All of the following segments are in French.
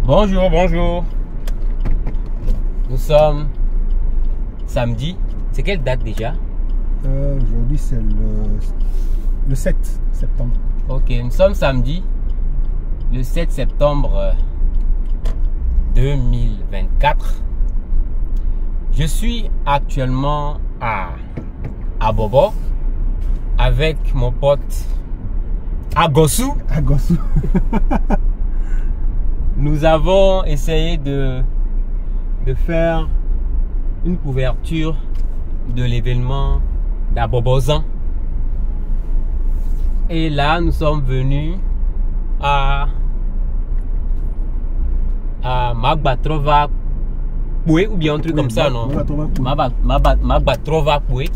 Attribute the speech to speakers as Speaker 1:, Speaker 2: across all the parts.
Speaker 1: Bonjour, bonjour. Nous sommes samedi. C'est quelle date déjà?
Speaker 2: Aujourd'hui c'est le 7 septembre.
Speaker 1: Ok, nous sommes samedi, le 7 septembre 2024. Je suis actuellement à Bobo avec mon pote Agosu.
Speaker 2: Agosu.
Speaker 1: Nous avons essayé de faire une couverture de l'événement d'Abobozan. Et là, nous sommes venus à Magbatrova Poué, ou bien un truc comme ça, non? Magbatrova Poué.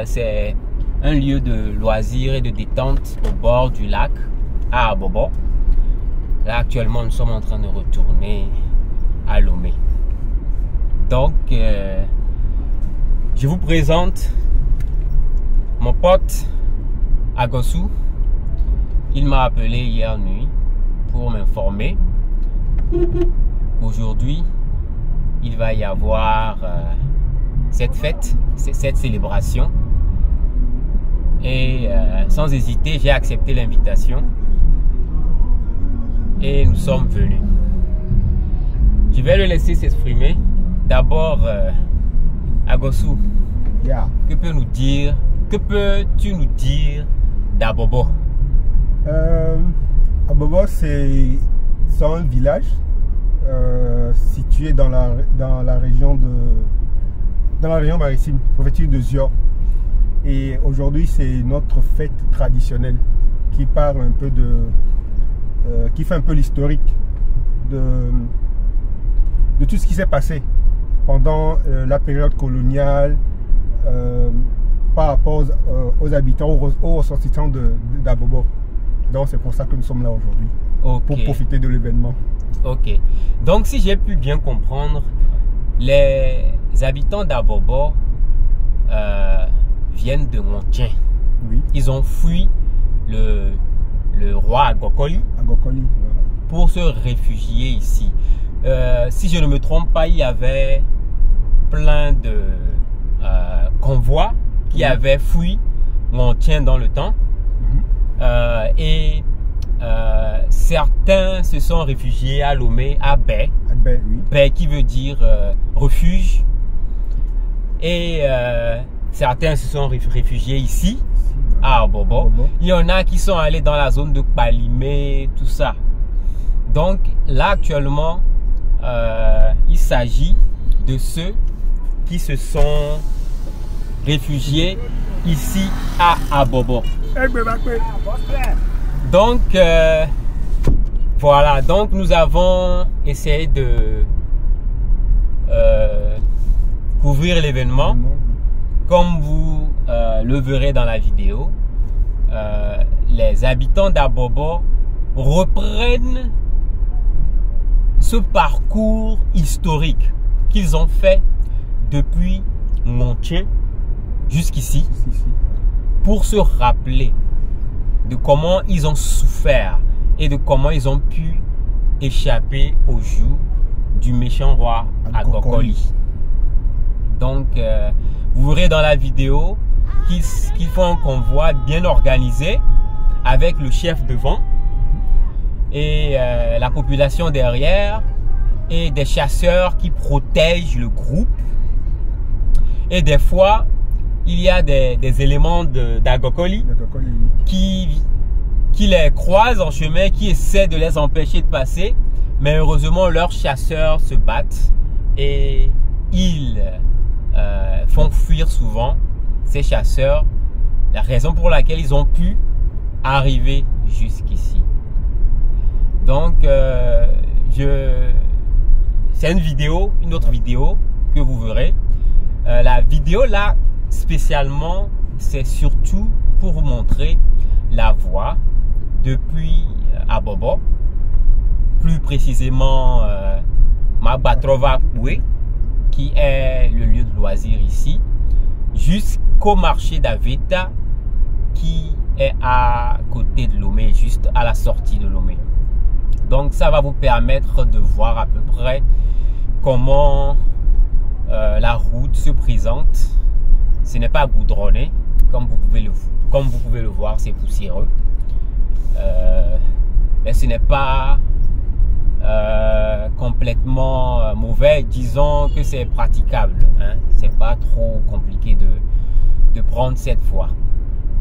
Speaker 1: C'est un lieu de loisirs et de détente au bord du lac à Abobo. Là, actuellement, nous sommes en train de retourner à Lomé. Donc, je vous présente mon pote Agosu. Il m'a appelé hier nuit pour m'informer qu'aujourd'hui, il va y avoir cette fête, cette célébration. Et sans hésiter, j'ai accepté l'invitation. Et nous sommes venus. Je vais le laisser s'exprimer. D'abord, Agosu,
Speaker 2: Yeah.
Speaker 1: que peux-tu nous dire d'Abobo?
Speaker 2: Abobo, c'est un village situé dans la région maritime, préfecture de Zior. Et aujourd'hui, c'est notre fête traditionnelle qui parle un peu qui fait un peu l'historique de tout ce qui s'est passé pendant la période coloniale par rapport aux habitants, aux ressortissants d'Abobo. Donc c'est pour ça que nous sommes là aujourd'hui,
Speaker 1: Okay.
Speaker 2: pour profiter de l'événement.
Speaker 1: Ok. Donc si j'ai pu bien comprendre, les habitants d'Abobo viennent de Montien.
Speaker 2: Oui,
Speaker 1: Ils ont fui le roi Agokoli
Speaker 2: Agokoli. Voilà.
Speaker 1: pour se réfugier ici. Si je ne me trompe pas, il y avait plein de convois qui avaient fui Montien dans le temps. Et certains se sont réfugiés à Lomé, à Bay.
Speaker 2: Ah ben oui.
Speaker 1: Bay qui veut dire refuge. Et certains se sont réfugiés ici, à Abobo.
Speaker 2: Abobo.
Speaker 1: Il y en a qui sont allés dans la zone de Palimé, tout ça. Donc là actuellement, il s'agit de ceux qui se sont réfugiés ici à Abobo. Donc voilà, donc nous avons essayé de couvrir l'événement. Comme vous le verrez dans la vidéo, les habitants d'Abobo reprennent ce parcours historique qu'ils ont fait depuis Montien jusqu'ici pour se rappeler de comment ils ont souffert et de comment ils ont pu échapper au joug du méchant roi Agokoli. Donc, vous verrez dans la vidéo qu'ils font un convoi bien organisé avec le chef devant et la population derrière et des chasseurs qui protègent le groupe. Et des fois, il y a des éléments d'Agokoli qui les croisent en chemin, qui essaient de les empêcher de passer. Mais heureusement, leurs chasseurs se battent et ils font fuir souvent ces chasseurs. La raison pour laquelle ils ont pu arriver jusqu'ici. Donc, c'est une autre vidéo que vous verrez. La vidéo là, spécialement, c'est surtout pour vous montrer la voie depuis Abobo, plus précisément Magbatrova Poué, qui est le lieu de loisir ici, jusqu'au marché d'Aveta qui est à côté de Lomé, juste à la sortie de Lomé. Donc ça va vous permettre de voir à peu près comment la route se présente. Ce n'est pas goudronné, comme vous pouvez le voir, c'est poussiéreux. Mais ce n'est pas complètement mauvais. Disons que c'est praticable, hein. C'est pas trop compliqué de prendre cette voie.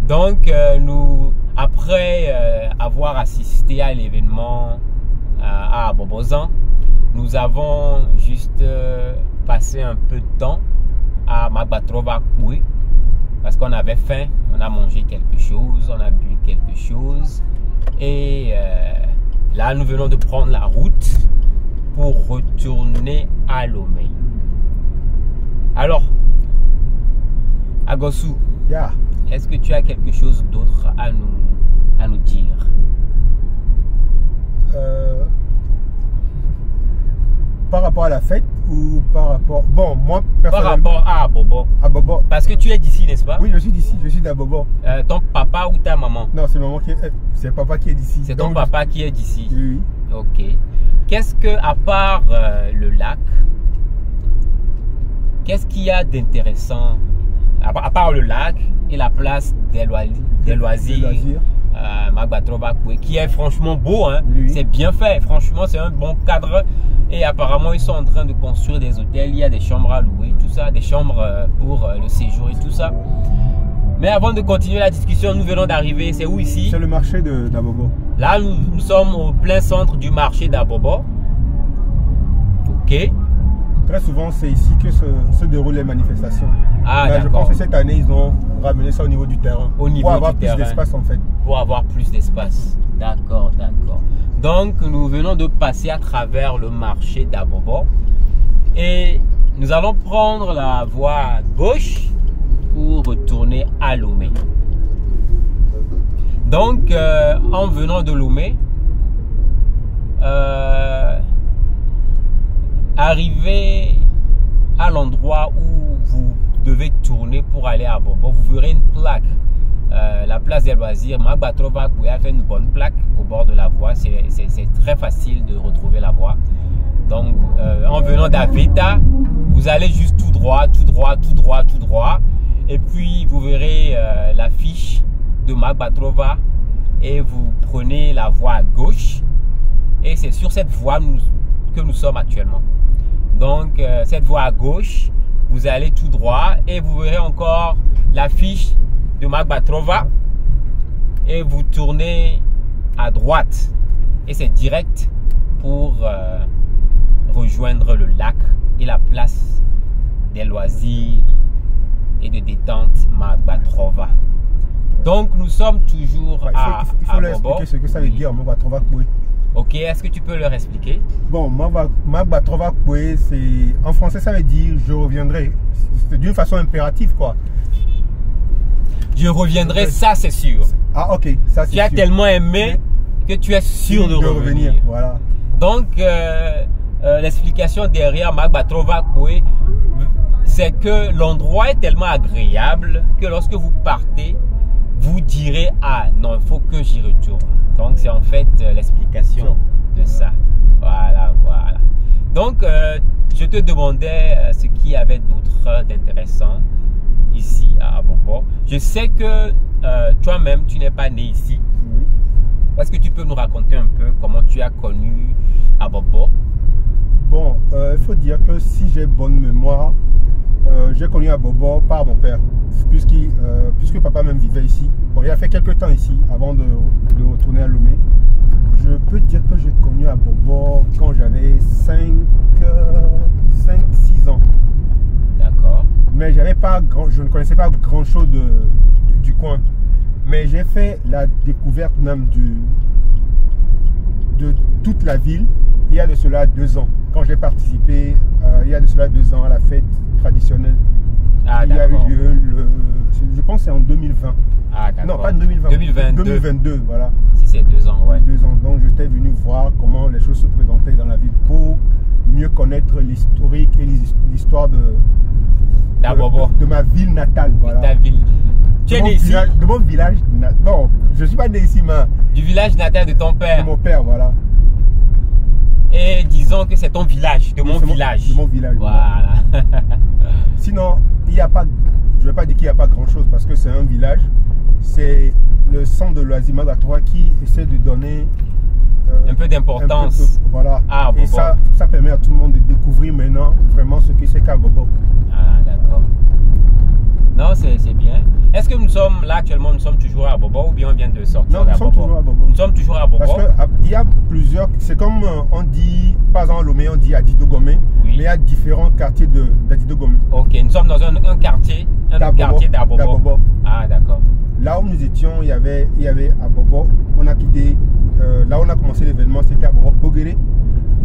Speaker 1: Donc après avoir assisté à l'événement à Bobozan, nous avons juste passé un peu de temps à Magbatrova Koué parce qu'on avait faim, on a mangé quelque chose, on a bu quelque chose et là nous venons de prendre la route pour retourner à Lomé. Alors, Agosu,
Speaker 2: Yeah.
Speaker 1: est-ce que tu as quelque chose d'autre à nous dire?
Speaker 2: Par rapport à la fête ou par rapport... Bon, moi,
Speaker 1: Par
Speaker 2: personnellement...
Speaker 1: rapport à Bobo.
Speaker 2: À Bobo.
Speaker 1: Parce que tu es d'ici, n'est-ce pas?
Speaker 2: Oui, je suis d'ici, je suis d'Abobo.
Speaker 1: Ton papa ou ta maman?
Speaker 2: Non, c'est maman qui est... C'est papa qui est d'ici.
Speaker 1: C'est ton
Speaker 2: Donc,
Speaker 1: papa qui est d'ici.
Speaker 2: Oui.
Speaker 1: Ok. Qu'est-ce que, à part le lac, qu'est-ce qu'il y a d'intéressant, à part le lac et la place des loisirs, Magbatrova Koué, qui est franchement beau, hein?
Speaker 2: Oui.
Speaker 1: C'est bien fait, franchement, c'est un bon cadre. Et apparemment, ils sont en train de construire des hôtels, il y a des chambres à louer, tout ça, des chambres pour le séjour et tout ça. Mais avant de continuer la discussion, nous venons d'arriver, c'est où ici?
Speaker 2: C'est le marché d'Abobo.
Speaker 1: Là, nous sommes au plein centre du marché d'Abobo. Ok.
Speaker 2: Très souvent, c'est ici que se déroulent les manifestations.
Speaker 1: Ah,
Speaker 2: Là, je pense
Speaker 1: d'accord.
Speaker 2: que cette année, ils ont ramené ça au niveau du terrain.
Speaker 1: Au niveau
Speaker 2: pour avoir
Speaker 1: du
Speaker 2: plus
Speaker 1: terrain.
Speaker 2: d'espace, en fait.
Speaker 1: Pour avoir plus d'espace. D'accord, d'accord. Donc, nous venons de passer à travers le marché d'Abobo. Et nous allons prendre la voie à gauche pour retourner à Lomé. Donc, en venant de Lomé, arrivé à l'endroit où vous devez tourner pour aller à Bobo, vous verrez une plaque. La place des loisirs, Magbatrova Koué a fait une bonne plaque au bord de la voie. C'est très facile de retrouver la voie. Donc, en venant d'Aveta, vous allez juste tout droit, tout droit, tout droit, tout droit. Et puis, vous verrez l'affiche de Magbatrova et vous prenez la voie à gauche. Et c'est sur cette voie que nous sommes actuellement. Donc, cette voie à gauche, vous allez tout droit et vous verrez encore l'affiche de Magbatrova et vous tournez à droite et c'est direct pour rejoindre le lac et la place des loisirs et de détente Magbatrova. Donc nous sommes toujours
Speaker 2: il faut leur expliquer ce que ça veut dire Magbatrova Koué.
Speaker 1: Ok, est-ce que tu peux leur expliquer?
Speaker 2: Bon, Magbatrova Koué, en français ça veut dire je reviendrai. C'est d'une façon impérative, quoi.
Speaker 1: Je reviendrai, ça c'est sûr.
Speaker 2: Ah, ok, ça c'est sûr.
Speaker 1: Tu as tellement aimé que tu es sûr de revenir.
Speaker 2: Voilà.
Speaker 1: Donc, l'explication derrière Magbatrova Koué, c'est que l'endroit est tellement agréable que lorsque vous partez, vous direz « Ah non, il faut que j'y retourne ». Donc, c'est en fait l'explication de ça. Voilà, voilà. Donc, je te demandais ce qu'il y avait d'autre d'intéressant ici à Bobo. Je sais que toi-même, tu n'es pas né ici.
Speaker 2: Oui.
Speaker 1: Est-ce que tu peux nous raconter un peu comment tu as connu Abobo?
Speaker 2: Bon, il faut dire que si j'ai bonne mémoire, j'ai connu Abobo par mon père, puisque papa même vivait ici. Bon, il a fait quelques temps ici avant de retourner à Lomé. Je peux dire que j'ai connu Abobo quand j'avais 5-6 ans.
Speaker 1: D'accord.
Speaker 2: Mais je ne connaissais pas grand chose du coin. Mais j'ai fait la découverte même de toute la ville il y a de cela 2 ans. Quand j'ai participé il y a de cela 2 ans à la fête traditionnelle.
Speaker 1: Ah,
Speaker 2: il y a eu
Speaker 1: d'accord.
Speaker 2: lieu, je pense que c'est en 2020.
Speaker 1: Ah, d'accord.
Speaker 2: Non, pas 2020.
Speaker 1: 2022.
Speaker 2: 2022, voilà.
Speaker 1: Si c'est 2 ans, ouais.
Speaker 2: 2 ans. Donc j'étais venu voir comment les choses se présentaient dans la ville pour mieux connaître l'historique et l'histoire de
Speaker 1: D'Abobo.
Speaker 2: ma ville natale. Voilà.
Speaker 1: Ta ville. Tu es né ici?
Speaker 2: De mon village. Non, je ne suis pas né ici, mais...
Speaker 1: Du village natal de ton père?
Speaker 2: De mon père, voilà.
Speaker 1: Et disons que c'est ton village, de mon village.
Speaker 2: De mon village.
Speaker 1: Voilà.
Speaker 2: Sinon, il n'y a pas... Je ne vais pas dire qu'il n'y a pas grand-chose parce que c'est un village. C'est le centre de loisirs migratoires qui essaie de donner...
Speaker 1: un peu d'importance.
Speaker 2: Voilà.
Speaker 1: Ah,
Speaker 2: et ça permet à tout le monde de découvrir maintenant vraiment ce que c'est qu'Abobo.
Speaker 1: Ah, d'accord. Non, c'est bien. Est-ce que nous sommes là actuellement, nous sommes toujours à Abobo ou bien on vient de sortir d'Abobo?
Speaker 2: Non, nous sommes toujours à Abobo.
Speaker 1: Nous sommes toujours à Abobo.
Speaker 2: Parce qu'il y a plusieurs, c'est comme on dit, pas en Lomé, on dit Adidogomé, oui. Mais il y a différents quartiers d'Adidogomé.
Speaker 1: Ok, nous sommes dans un quartier d'Abobo. Ah, d'accord.
Speaker 2: Là où nous étions, il y avait Abobo. On a quitté, là où on a commencé l'événement, c'était Abobo Bogéré.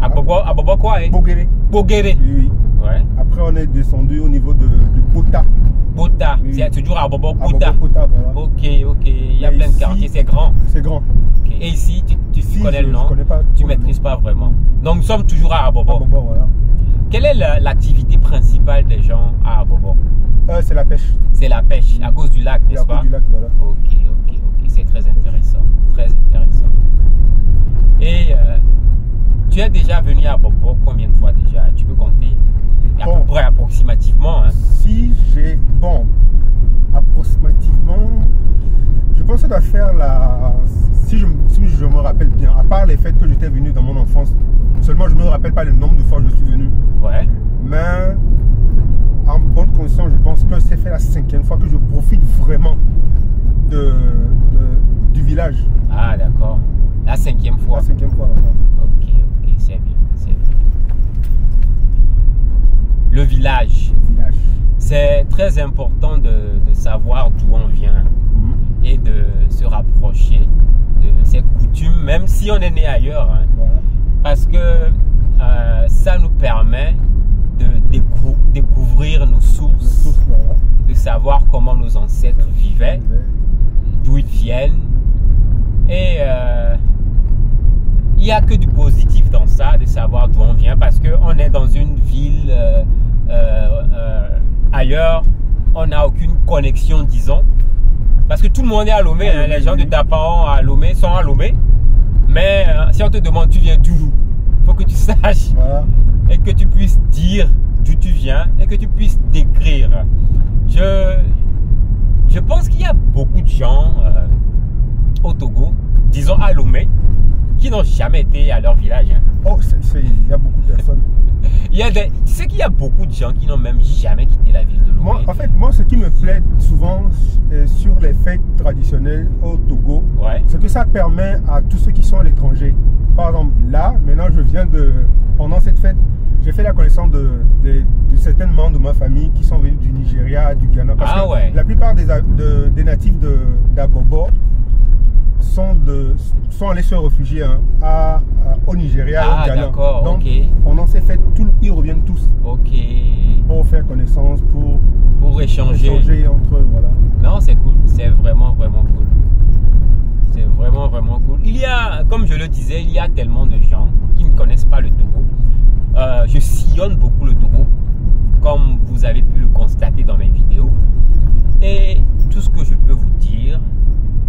Speaker 1: Abobo quoi, hein?
Speaker 2: Bogéré.
Speaker 1: Bogéré.
Speaker 2: Oui.
Speaker 1: Ouais.
Speaker 2: Après, on est descendu au niveau de Bota.
Speaker 1: Bota, oui. C'est toujours à Abobo Bota.
Speaker 2: Voilà.
Speaker 1: Ok. Il y a plein de quartiers, c'est grand.
Speaker 2: C'est grand.
Speaker 1: Okay. Et ici, tu connais le nom?
Speaker 2: Je connais pas.
Speaker 1: Tu ne maîtrises pas vraiment. Donc, nous sommes toujours à Abobo.
Speaker 2: Abobo, voilà.
Speaker 1: Quelle est l'activité principale des gens à Abobo?
Speaker 2: C'est la pêche.
Speaker 1: C'est la pêche, à cause du lac, n'est-ce pas?
Speaker 2: À cause du lac, voilà.
Speaker 1: Ok. C'est très intéressant. Très intéressant. Et tu es déjà venu à Abobo combien de fois déjà? Tu peux compter? À peu près approximativement. Hein?
Speaker 2: Si j'ai... Bon, approximativement, je pense que ça doit faire la... Si je me rappelle bien, à part les fêtes que j'étais venu dans mon enfance, seulement je ne me rappelle pas le nombre de fois que je suis venu.
Speaker 1: Ouais.
Speaker 2: Mais en bonne conscience, je pense que c'est fait la 5e fois que je profite vraiment du village.
Speaker 1: Ah, d'accord. La 5e fois.
Speaker 2: La 5e fois, voilà.
Speaker 1: Ok, c'est bien. Le village. C'est très important de savoir d'où on vient et de se rapprocher de ses coutumes, même si on est né ailleurs. Hein. Voilà. Parce que ça nous permet de découvrir nos sources, voilà. De savoir comment nos ancêtres vivaient, d'où ils viennent. Et il n'y a que du positif dans ça, de savoir d'où on vient, parce qu'on est dans une ville ailleurs, on n'a aucune connexion, disons. Parce que tout le monde est à Lomé, hein, les gens de Dapaon à Lomé sont à Lomé. Mais si on te demande tu viens d'où, il faut que tu saches et que tu puisses dire d'où tu viens et que tu puisses décrire. Je pense qu'il y a beaucoup de gens au Togo, disons à Lomé, qui n'ont jamais été à leur village. Hein.
Speaker 2: Oh, il y a beaucoup de personnes.
Speaker 1: Tu sais qu'il y a beaucoup de gens qui n'ont même jamais quitté la ville de Lomé.
Speaker 2: Moi, ce qui me plaît souvent sur les fêtes traditionnelles au Togo, c'est que ça permet à tous ceux qui sont à l'étranger. Par exemple, là, maintenant, pendant cette fête, j'ai fait la connaissance de certains membres de ma famille qui sont venus du Nigeria, du Ghana. Parce que la plupart des natifs d'Abobo sont allés se réfugier au Nigeria et au Ghana. Donc, pendant ces fêtes, ils reviennent tous. Pour faire connaissance, pour échanger entre eux. Voilà.
Speaker 1: Non, c'est cool. C'est vraiment cool. C'est vraiment cool. Il y a, comme je le disais, il y a tellement de gens qui ne connaissent pas le Togo. Je sillonne beaucoup le Togo, comme vous avez pu le constater dans mes vidéos. Et tout ce que je peux vous dire,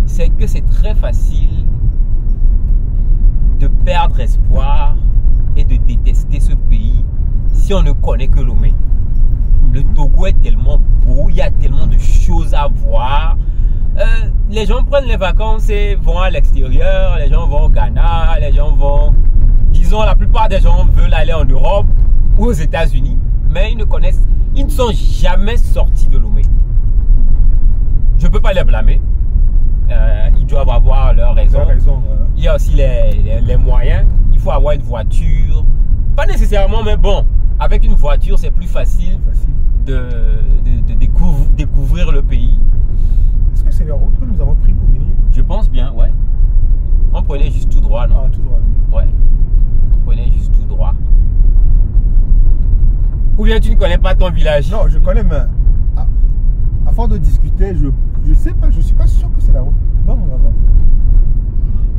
Speaker 1: c'est que c'est très facile de perdre espoir et de détester ce pays si on ne connaît que Lomé. Le Togo est tellement beau, il y a tellement de choses à voir. Les gens prennent les vacances et vont à l'extérieur, les gens vont au Ghana, les gens vont... Disons, la plupart des gens veulent aller en Europe ou aux États-Unis, mais ils ne sont jamais sortis de Lomé. Je ne peux pas les blâmer. Ils doivent avoir leurs raisons. Il y a aussi les moyens. Il faut avoir une voiture. Pas nécessairement, mais bon, avec une voiture, c'est plus facile de découvrir le pays.
Speaker 2: Est-ce que c'est la route que nous avons pris pour venir?
Speaker 1: Je pense bien, ouais. On prenait juste tout droit, non?
Speaker 2: Ah, tout droit.
Speaker 1: Ouais. On prenait juste tout droit. Ou bien tu ne connais pas ton village?
Speaker 2: Non, je connais, mais à force de discuter, je sais pas, je suis pas sûr que c'est la route. Bon, on va voir.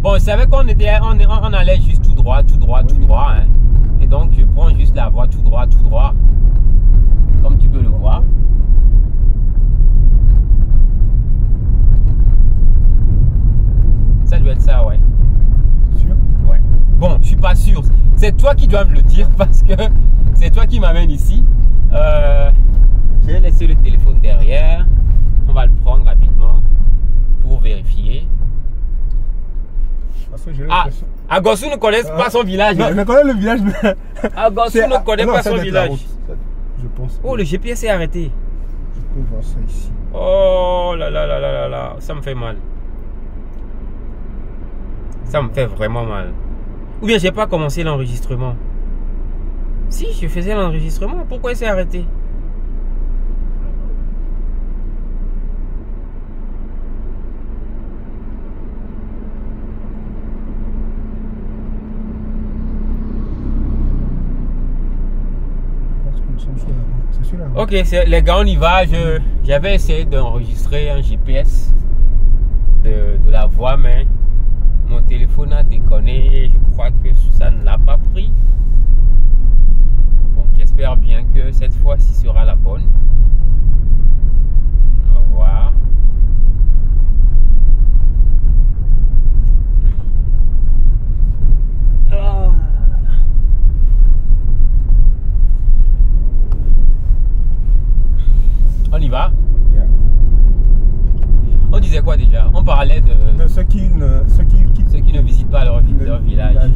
Speaker 1: Bon, je savais qu'on allait juste tout droit, hein. Et donc je prends juste la voie tout droit, comme tu peux le voir. ça, ouais.
Speaker 2: Sûr?
Speaker 1: Ouais. Bon, je suis pas sûr. C'est toi qui dois me le dire parce que c'est toi qui m'amène ici. J'ai laissé le téléphone derrière. On va le prendre rapidement pour vérifier.
Speaker 2: Parce que j'ai
Speaker 1: Ah,
Speaker 2: l'impression.
Speaker 1: Agossou ne connaît pas son village.
Speaker 2: Non,
Speaker 1: hein.
Speaker 2: je connais le village, mais.
Speaker 1: Agossou ne connaît
Speaker 2: non,
Speaker 1: pas
Speaker 2: ça
Speaker 1: son
Speaker 2: doit être la
Speaker 1: village.
Speaker 2: route. Je pense.
Speaker 1: Oh, le GPS est arrêté.
Speaker 2: Je peux voir ça ici.
Speaker 1: Oh là là là là là là, ça me fait mal. Ça me fait vraiment mal. Ou bien j'ai pas commencé l'enregistrement. Si, je faisais l'enregistrement, pourquoi il s'est arrêté?
Speaker 2: Je pense que nous sommes sur la route. C'est sur la route.
Speaker 1: Ok, les gars, on y va. J'avais essayé d'enregistrer un GPS de la voix, mais mon téléphone a déconné et je crois que ça ne l'a pas pris. Bon, j'espère bien que cette fois-ci sera la bonne. On va voir. Oh. On y va.
Speaker 2: Yeah.
Speaker 1: On disait quoi déjà? On parlait de
Speaker 2: Ceux qui
Speaker 1: ne visitent pas leur village.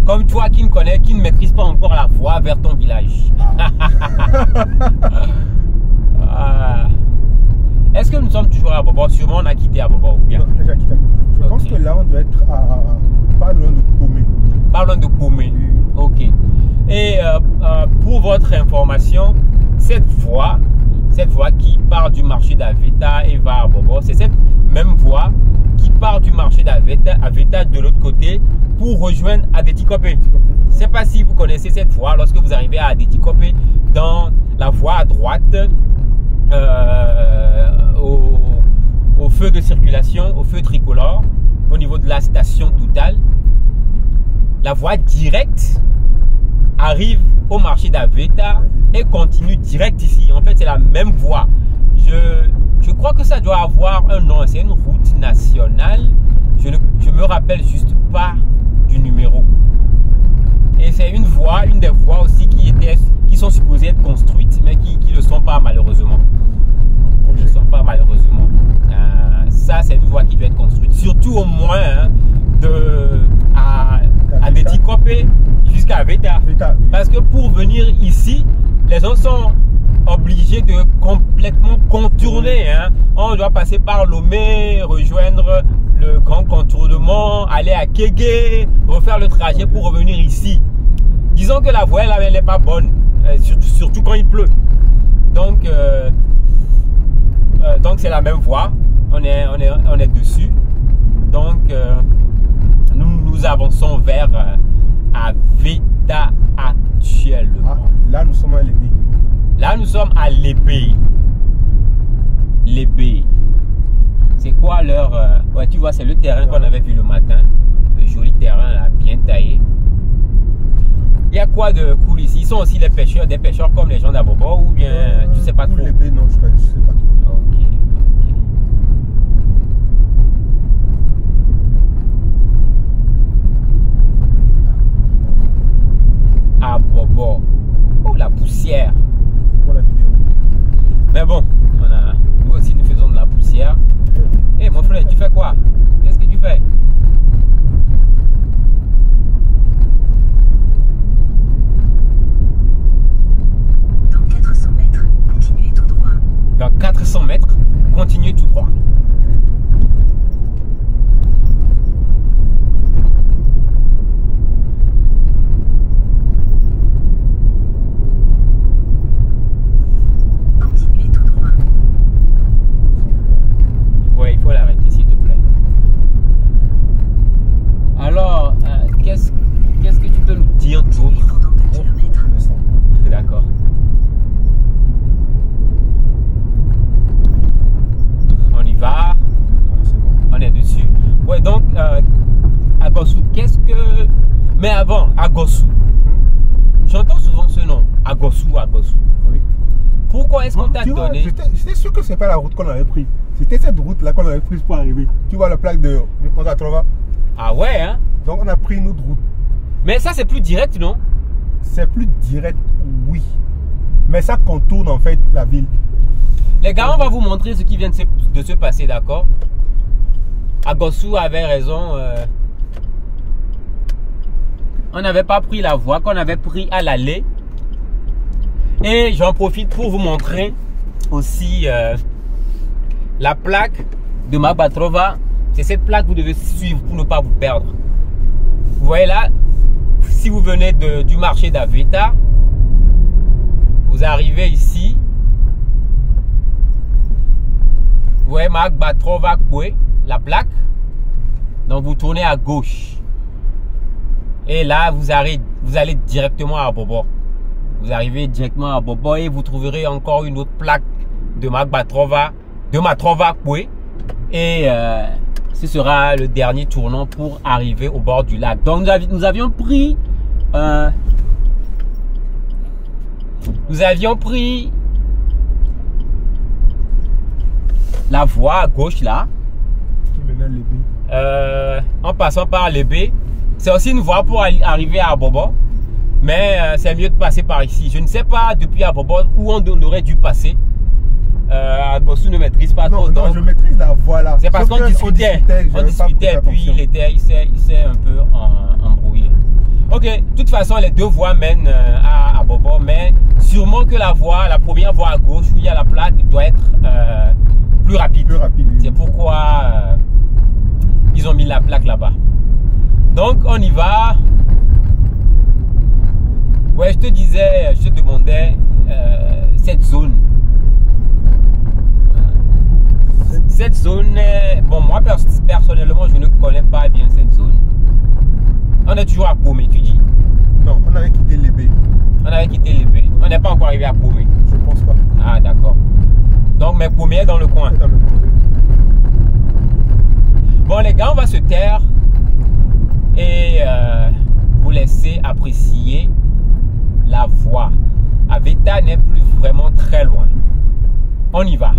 Speaker 1: Comme toi qui ne maîtrise pas encore la voie vers ton village. Ah. Est-ce que nous sommes toujours à Bobo? Sûrement on a quitté à Bobo ou bien?
Speaker 2: Non, déjà quitté. Je pense que là on doit être pas loin de Pomé.
Speaker 1: Pas loin de Pomé. Ok. Et pour votre information, cette voie qui part du marché d'Aveta et va à Bobo, c'est cette même voie qui part du marché d'Aveta de l'autre côté pour rejoindre Adétikopé. Je ne sais pas si vous connaissez cette voie. Lorsque vous arrivez à Adétikopé, dans la voie à droite, au feu de circulation, au feu tricolore, au niveau de la station Total, la voie directe arrive au marché d'Aveta et continue direct ici. En fait, c'est la même voie. Je crois que ça doit avoir un nom. C'est une route nationale. Je me rappelle juste pas du numéro. Et c'est une des voies aussi qui sont supposées être construites, mais qui ne le sont pas malheureusement. Qui ne le sont pas malheureusement. Ça, c'est une voie qui doit être construite. Surtout au moins à Adétikopé jusqu'à Aveta. Parce que pour venir ici, les gens sont obligés de complètement contourner. On doit passer par Lomé, rejoindre le grand contournement, aller à Kégué, refaire le trajet pour revenir ici. Disons que la voie là, elle n'est pas bonne, surtout quand il pleut. Donc c'est la même voie. On est dessus. Donc nous avançons vers Aveta actuellement.
Speaker 2: Ah, là nous sommes à l'épée.
Speaker 1: Là nous sommes à l'épée. L'épée. C'est quoi leur... Ouais, tu vois, c'est le terrain qu'on avait vu le matin. Le joli terrain là, bien taillé. Il y a quoi de cool ici? Ils sont aussi des pêcheurs comme les gens d'Abobo ou bien tu sais pas trop?
Speaker 2: L'épée, non, je sais pas trop.
Speaker 1: Ok. À Bobo. Oh, la poussière.
Speaker 2: Pour la vidéo.
Speaker 1: Mais bon, nous aussi nous faisons de la poussière. Eh mon frère, tu fais quoi? Qu'est-ce que tu fais?
Speaker 3: Dans 400 mètres, continuez tout droit.
Speaker 1: Dans 400 mètres, continuez tout droit. Ouais, il faut l'arrêter s'il te plaît. Alors, qu'est-ce que tu peux nous dire
Speaker 3: Continuez
Speaker 1: d'autre?
Speaker 3: pendant 2 km.
Speaker 1: D'accord. On y va. On est dessus. Ouais, donc, Agossou, qu'est-ce que... Mais avant, Agossou. J'entends souvent ce nom. Agossou.
Speaker 2: Oui.
Speaker 1: Pourquoi est-ce qu'on t'a
Speaker 2: Tu vois,
Speaker 1: donné?
Speaker 2: j'étais sûr que c'est pas la route qu'on avait prise. C'était cette route-là qu'on avait prise pour arriver. Tu vois la plaque de Montatrova?
Speaker 1: Ah ouais, hein?
Speaker 2: Donc on a pris une autre route.
Speaker 1: Mais ça, c'est plus direct, non?
Speaker 2: C'est plus direct, oui. Mais ça contourne en fait la ville.
Speaker 1: Les gars, on va vous montrer ce qui vient de se passer, d'accord? Agosu avait raison. On n'avait pas pris la voie qu'on avait pris à l'aller. Et j'en profite pour vous montrer aussi la plaque de Magbatrova. C'est cette plaque que vous devez suivre pour ne pas vous perdre. Vous voyez là, si vous venez du marché d'Aveta, vous arrivez ici. Vous voyez Magbatrova Kwe, la plaque. Donc vous tournez à gauche. Et là, vous allez directement à Bobo. Vous arrivez directement à Bobo et vous trouverez encore une autre plaque de Magbatrova, de Matrova Kwe. Et ce sera le dernier tournant pour arriver au bord du lac. Donc nous avions pris la voie à gauche là.
Speaker 2: Qui menait à Lébé.
Speaker 1: En passant par Lébé. C'est aussi une voie pour arriver à Bobo. Mais c'est mieux de passer par ici. Je ne sais pas depuis à Bobo où on aurait dû passer. Agosu ne maîtrise pas trop.
Speaker 2: Non, je maîtrise la voie là.
Speaker 1: C'est parce qu'on discutait. On discutait et puis il s'est un peu embrouillé. Ok, de toute façon, les deux voies mènent à Bobo. Mais sûrement que la première voie à gauche où il y a la plaque doit être plus rapide.
Speaker 2: Oui.
Speaker 1: C'est pourquoi ils ont mis la plaque là-bas. Donc on y va. Ouais, je te demandais cette zone. Cette zone, bon, moi personnellement, je ne connais pas bien cette zone. On est toujours à Pomé, tu dis?
Speaker 2: Non, on avait quitté Lébé.
Speaker 1: On avait quitté Lébé. On n'est pas encore arrivé à Pomé.
Speaker 2: Je pense pas.
Speaker 1: Ah, d'accord. Donc, mais Pomé est dans le coin.
Speaker 2: Dans le coin.
Speaker 1: Bon, les gars, on va se taire et vous laisser apprécier la voie. Aveta n'est plus vraiment très loin. On y va.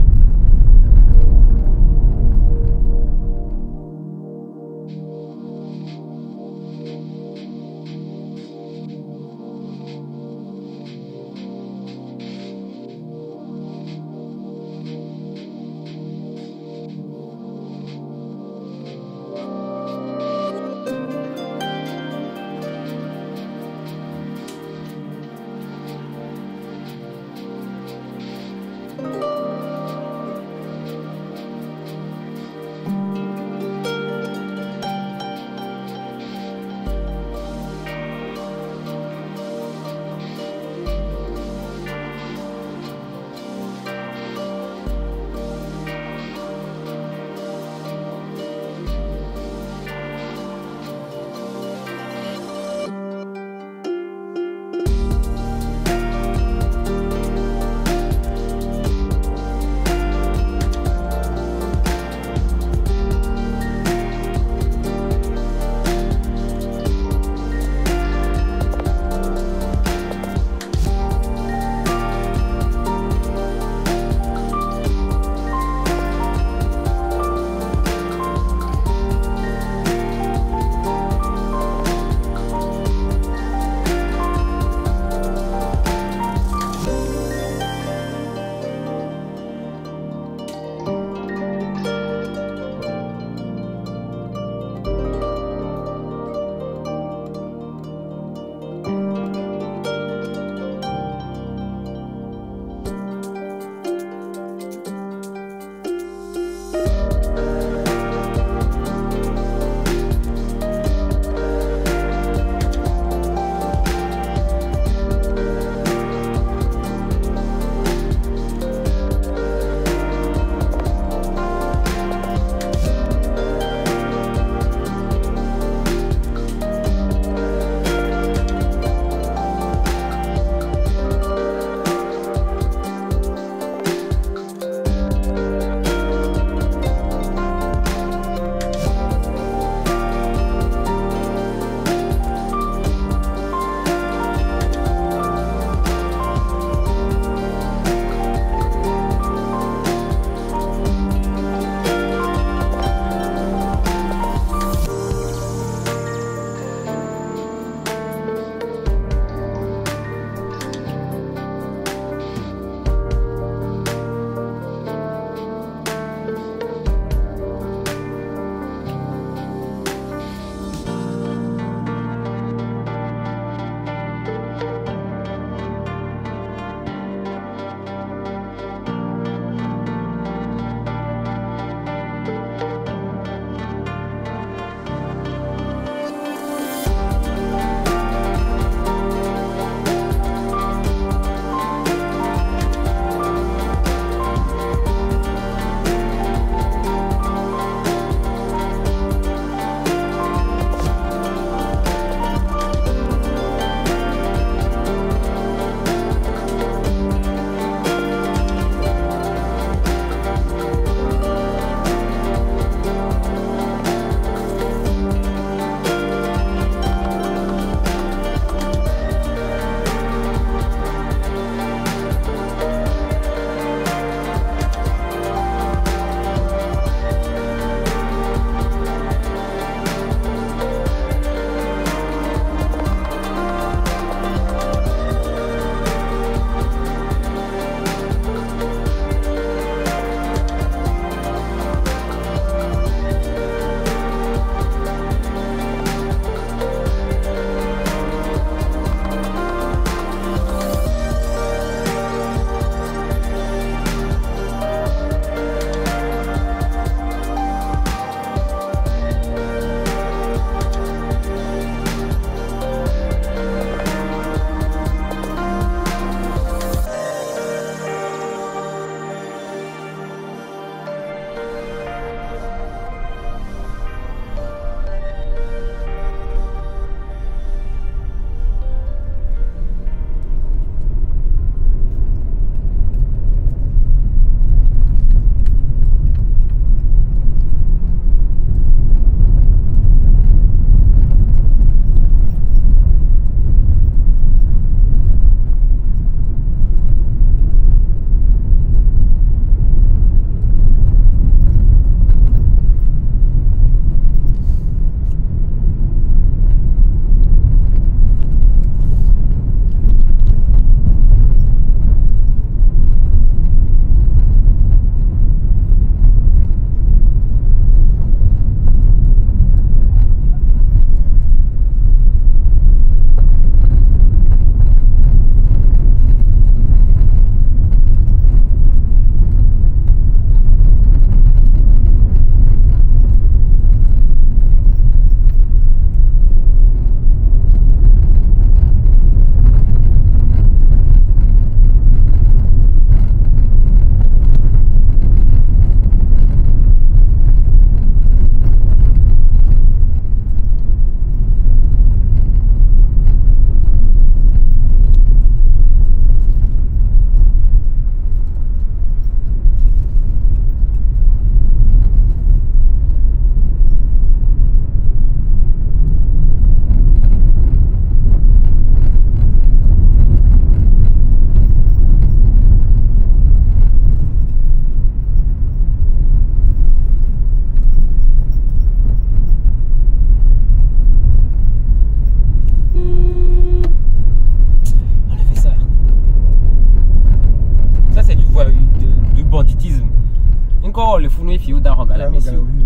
Speaker 1: encore le fou fiou dans la mission.
Speaker 2: Bon.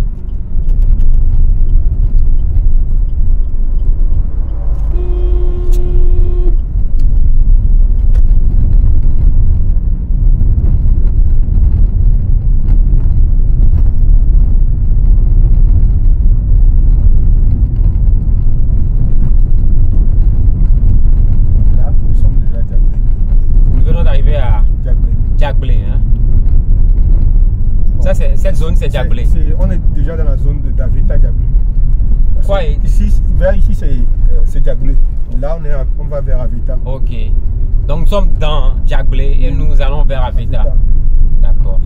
Speaker 1: Cette zone, c'est Djablé.
Speaker 2: On est déjà dans la zone d'Aveta Djablé.
Speaker 1: Quoi?
Speaker 2: Ici, vers ici, c'est Djablé. Là, on va vers Aveta.
Speaker 1: Ok. Donc, nous sommes dans Djablé et nous allons vers Aveta. D'accord.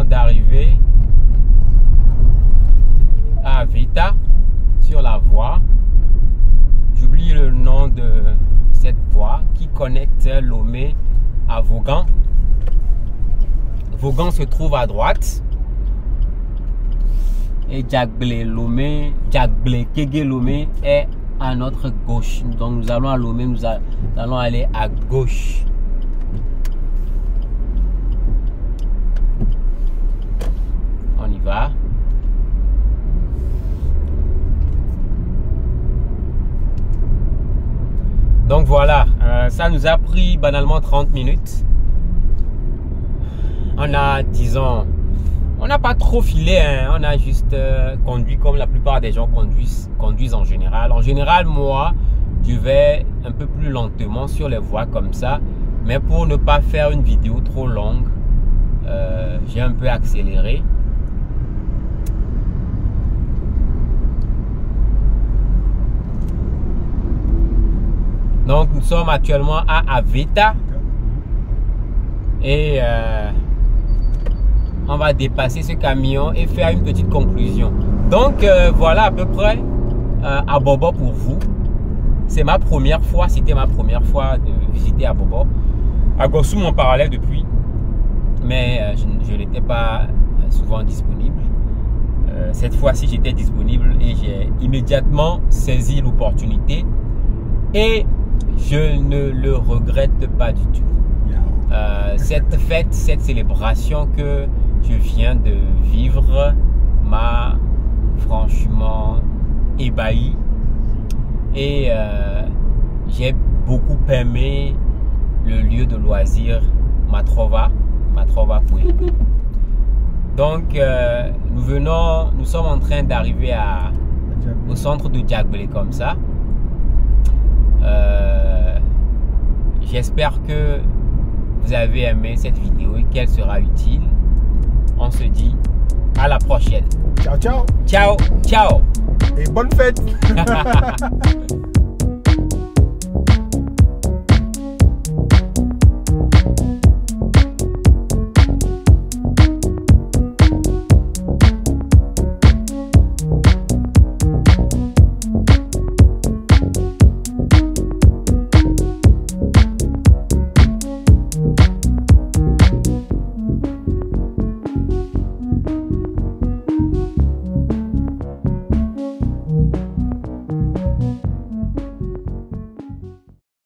Speaker 1: D'arriver à Aveta sur la voie. J'oublie le nom de cette voie qui connecte Lomé à Vaughan. Vaughan se trouve à droite et Djablé Lomé, Djablé Kégué Lomé est à notre gauche. Donc nous allons à Lomé, nous allons aller à gauche. On y va. Donc voilà, ça nous a pris banalement 30 minutes. On a, disons, on n'a pas trop filé, hein. On a juste conduit comme la plupart des gens conduisent en général. En général, moi, je vais un peu plus lentement sur les voies comme ça. Mais pour ne pas faire une vidéo trop longue, j'ai un peu accéléré. Donc nous sommes actuellement à Aveta et on va dépasser ce camion et faire une petite conclusion. Donc voilà à peu près Abobo pour vous. C'est ma première fois, c'était ma première fois de visiter Abobo. Agossoum m'en parlait depuis, mais je n'étais pas souvent disponible. Cette fois-ci j'étais disponible et j'ai immédiatement saisi l'opportunité et je ne le regrette pas du tout. Cette fête, cette célébration que je viens de vivre m'a franchement ébahi et j'ai beaucoup aimé le lieu de loisir Matrova Poué. Donc nous sommes en train d'arriver au centre de Djablé comme ça. J'espère que vous avez aimé cette vidéo et qu'elle sera utile. On se dit à la prochaine.
Speaker 2: Ciao, ciao.
Speaker 1: Ciao, ciao.
Speaker 2: Et bonne fête.